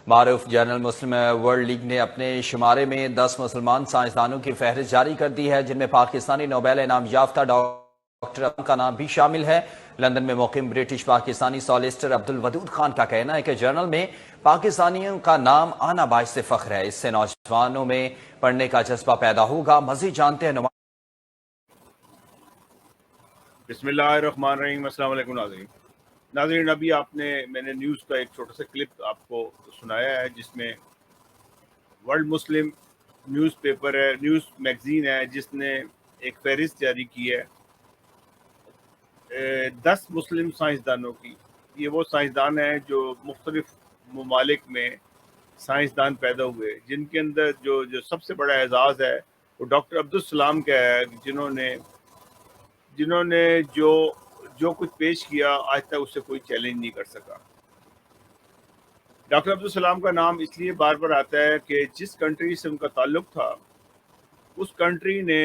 معروف general Muslim world league نے اپنے شمارے میں 10 مسلمان سائنسدانوں کی فہرست جاری کر دی ہے، جن میں پاکستانی نوبیل انعام یافتہ ڈاکٹر عبدالکلام کا نام بھی شامل ہے۔ لندن میں مقیم برٹش پاکستانی سالیسٹر عبدالودود خان کا کہنا ہے کہ جرنل میں پاکستانیوں کا نام آنا باعث فخر ہے، اس سے نوجوانوں میں پڑھنے کا جذبہ پیدا ہوگا۔ مزید جانتے ہیں بسم اللہ الرحمن الرحیم۔ السلام علیکم ناظرین، ابھی میں نے نیوز کا ایک چھوٹا سا کلپ آپ کو سنایا ہے، جس میں ورلڈ مسلم نیوز پیپر ہے، نیوز میگزین ہے، جس نے ایک فہرست جاری کی ہے 10 مسلم سائنسدانوں کی۔ یہ وہ سائنسدان ہیں جو مختلف ممالک میں سائنسدان پیدا ہوئے، جن کے اندر جو سب سے بڑا اعزاز ہے وہ ڈاکٹر عبدالسلام کا ہے، جنہوں نے جو کچھ پیش کیا آج تک اس سے کوئی چیلنج نہیں کر سکا۔ ڈاکٹر عبدالسلام کا نام اس لیے بار بار آتا ہے کہ جس کنٹری سے ان کا تعلق تھا، اس کنٹری نے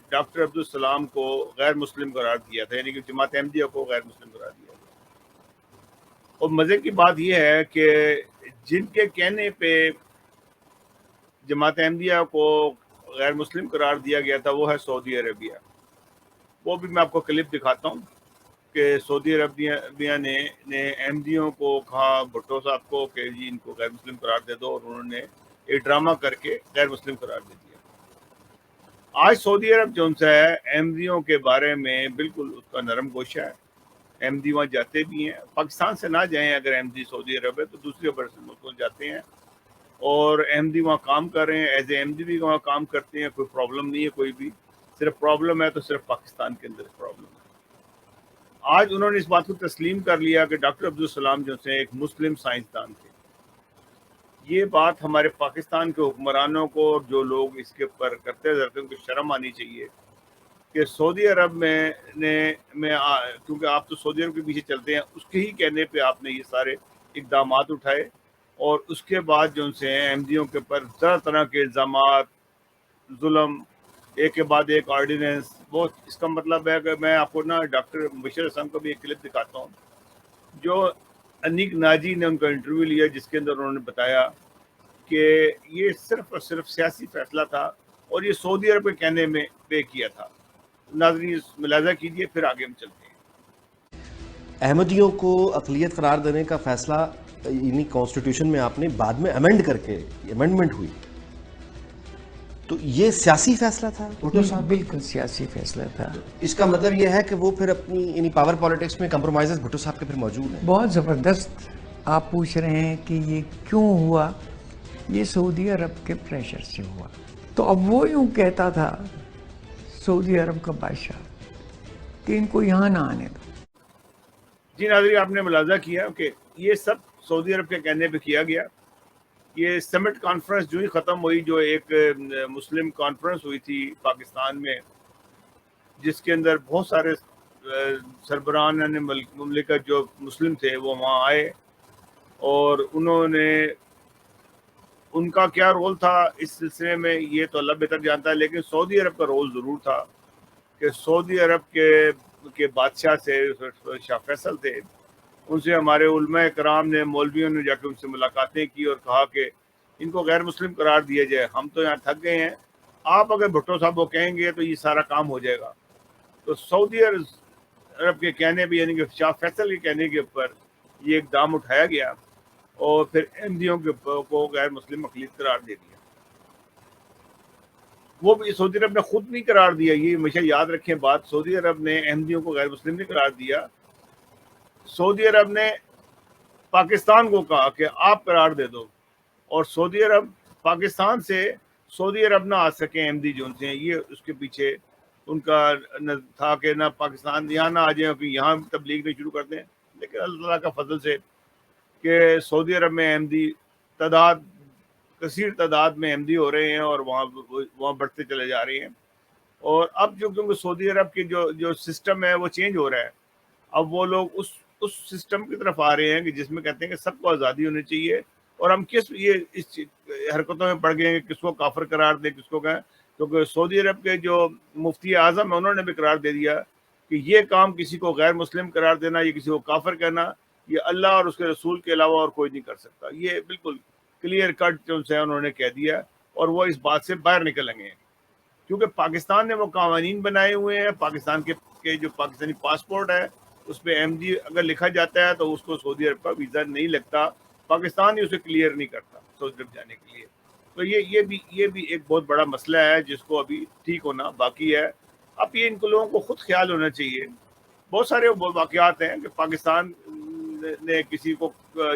ڈاکٹر عبدالسلام کو غیر مسلم قرار دیا تھا، یعنی کہ جماعت احمدیہ کو غیر مسلم قرار دیا تھا۔ اور مزے کی بات یہ ہے کہ جن کے کہنے پہ جماعت احمدیہ کو غیر مسلم قرار دیا گیا تھا وہ ہے سعودی عربیہ۔ وہ بھی میں آپ کو کلپ دکھاتا ہوں کہ سعودی عربیہ نے احمدیوں کو کہا، بھٹو صاحب کو، کہ جی ان کو غیر مسلم قرار دے دو، اور انہوں نے ایک ڈرامہ کر کے غیر مسلم قرار دے دیا۔ آج سعودی عرب جو ہے احمدیوں کے بارے میں بالکل اس کا نرم گوشہ ہے۔ احمدی وہاں جاتے بھی ہیں، پاکستان سے نہ جائیں اگر احمدی سعودی عرب ہے تو دوسرے برسر ملکوں جاتے ہیں، اور احمدی وہاں کام کر رہے ہیں، ایز اے احمدی بھی وہاں کام کرتے ہیں، کوئی پرابلم نہیں ہے کوئی بھی۔ صرف پرابلم ہے تو صرف پاکستان کے اندر پرابلم ہے۔ آج انہوں نے اس بات کو تسلیم کر لیا کہ ڈاکٹر عبدالسلام جو سے ایک مسلم سائنسدان تھے۔ یہ بات ہمارے پاکستان کے حکمرانوں کو، اور جو لوگ اس کے اوپر کرتے رہتے ہیں، ان کو شرم آنی چاہیے کہ سعودی عرب میں کیونکہ آپ تو سعودی عرب کے پیچھے چلتے ہیں، اس کے ہی کہنے پہ آپ نے یہ سارے اقدامات اٹھائے، اور اس کے بعد جو سے احمدیوں کے اوپر طرح طرح کے الزامات، ظلم، ایک کے بعد ایک آرڈیننس۔ وہ اس کا مطلب ہے کہ میں آپ کو ڈاکٹر مبشر حسن کو بھی ایک کلپ دکھاتا ہوں، جو انیک ناجی نے ان کا انٹرویو لیا، جس کے اندر انہوں نے بتایا کہ یہ صرف اور صرف سیاسی فیصلہ تھا، اور یہ سعودی عرب کے کہنے میں پے کیا تھا۔ ناظرین ملاحظہ کیجئے، پھر آگے ہم چلتے ہیں۔ احمدیوں کو اقلیت قرار دینے کا فیصلہ یعنی کانسٹیٹیوشن میں آپ نے بعد میں امینڈ کر کے امینڈمنٹ ہوئی، تو یہ سیاسی فیصلہ تھا بھٹو صاحب؟ بالکل سیاسی فیصلہ تھا۔ اس کا مطلب یہ ہے کہ وہ پھر اپنی یعنی پاور پالیٹکس میں کمپرومائزز بھٹو صاحب کے پھر موجود ہیں۔ بہت زبردست۔ آپ پوچھ رہے ہیں کہ یہ کیوں ہوا؟ یہ سعودی عرب کے پریشر سے ہوا۔ تو اب وہ یوں کہتا تھا سعودی عرب کا بادشاہ کہ ان کو یہاں نہ آنے دو۔ جی ناظرین، آپ نے ملاحظہ کیا کہ یہ سب سعودی عرب کے کہنے پہ کیا گیا۔ یہ سمٹ کانفرنس جو ہی ختم ہوئی، جو ایک مسلم کانفرنس ہوئی تھی پاکستان میں، جس کے اندر بہت سارے سربراہان مملکت جو مسلم تھے وہ وہاں آئے، اور انہوں نے ان کا کیا رول تھا اس سلسلے میں یہ تو اللہ بہتر جانتا ہے، لیکن سعودی عرب کا رول ضرور تھا کہ سعودی عرب کے بادشاہ سے شاہ فیصل تھے، ان سے ہمارے علماء کرام نے، مولویوں نے جا کے ان سے ملاقاتیں کی اور کہا کہ ان کو غیر مسلم قرار دیا جائے، ہم تو یہاں تھک گئے ہیں، آپ اگر بھٹو صاحب کو کہیں گے تو یہ سارا کام ہو جائے گا۔ تو سعودی عرب کے کہنے پہ، یعنی کہ شاہ فیصل کے کہنے کے اوپر یہ اقدام اٹھایا گیا، اور پھر احمدیوں کو غیر مسلم اقلیت قرار دے دیا۔ وہ بھی سعودی عرب نے خود نہیں قرار دیا، یہ ہمیشہ یاد رکھیں بات، سعودی عرب نے احمدیوں کو غیر مسلم نہیں قرار دیا، سعودی عرب نے پاکستان کو کہا کہ آپ قرار دے دو، اور سعودی عرب پاکستان سے سعودی عرب نہ آ سکیں احمدی جو سے ہیں، یہ اس کے پیچھے ان کا تھا کہ نہ پاکستان یہاں نہ آ جائیں کہ یہاں تبلیغ نہیں شروع کر دیں۔ لیکن اللہ تعالیٰ کا فضل سے کہ سعودی عرب میں احمدی کثیر تعداد میں احمدی ہو رہے ہیں، اور وہاں بڑھتے چلے جا رہے ہیں۔ اور اب جو کیونکہ سعودی عرب کی جو سسٹم ہے وہ چینج ہو رہا ہے، اب وہ لوگ اس سسٹم کی طرف آ رہے ہیں کہ جس میں کہتے ہیں کہ سب کو آزادی ہونی چاہیے، اور ہم اس حرکتوں میں پڑ گئے ہیں کہ کس کو کافر قرار دیں، کس کو کہیں، کیونکہ سعودی عرب کے جو مفتی اعظم ہیں انہوں نے بھی قرار دے دیا کہ یہ کام کسی کو غیر مسلم قرار دینا، یہ کسی کو کافر کہنا، یہ اللہ اور اس کے رسول کے علاوہ اور کوئی نہیں کر سکتا. یہ بالکل کلیئر کٹ جو ہے انہوں نے کہہ دیا, اور وہ اس بات سے باہر نکلیں گے کیونکہ پاکستان نے وہ قوانین بنائے ہوئے ہیں. پاکستان کے جو پاکستانی پاسپورٹ ہے اس پہ احمدی اگر لکھا جاتا ہے تو اس کو سعودی عرب کا ویزا نہیں لگتا, پاکستان ہی اسے کلیئر نہیں کرتا سعودی عرب جانے کے لیے. تو یہ بھی ایک بہت بڑا مسئلہ ہے جس کو ابھی ٹھیک ہونا باقی ہے. اب یہ ان کو لوگوں کو خود خیال ہونا چاہیے. بہت سارے واقعات ہیں کہ پاکستان نے کسی کو,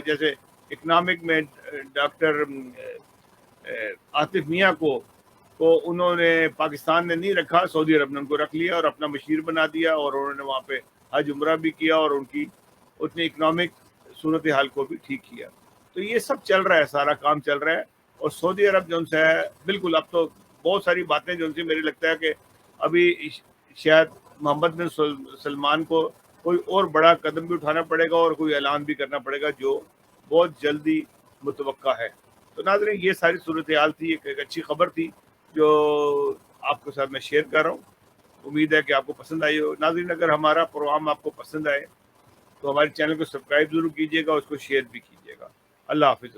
جیسے اکنامک میں ڈاکٹر عاطف میاں کو انہوں نے پاکستان نے نہیں رکھا, سعودی عرب نے ان کو رکھ لیا اور اپنا مشیر بنا دیا, اور انہوں نے وہاں پہ حج عمرہ بھی کیا اور ان کی اتنی اکنامک صورتحال کو بھی ٹھیک کیا. تو یہ سب چل رہا ہے, سارا کام چل رہا ہے. اور سعودی عرب جو ان سے ہے بالکل, اب تو بہت ساری باتیں جو ان سے میرے لگتا ہے کہ ابھی شاید محمد بن سلمان کو کوئی اور بڑا قدم بھی اٹھانا پڑے گا اور کوئی اعلان بھی کرنا پڑے گا جو بہت جلدی متوقع ہے. تو ناظرین یہ ساری صورتحال تھی, ایک اچھی خبر تھی جو آپ کے ساتھ میں شیئر کر رہا ہوں. امید ہے کہ آپ کو پسند آئی ہو. ناظرین اگر ہمارا پروگرام آپ کو پسند آئے تو ہمارے چینل کو سبسکرائب ضرور کیجیے گا, اس کو شیئر بھی کیجیے گا. اللہ حافظ.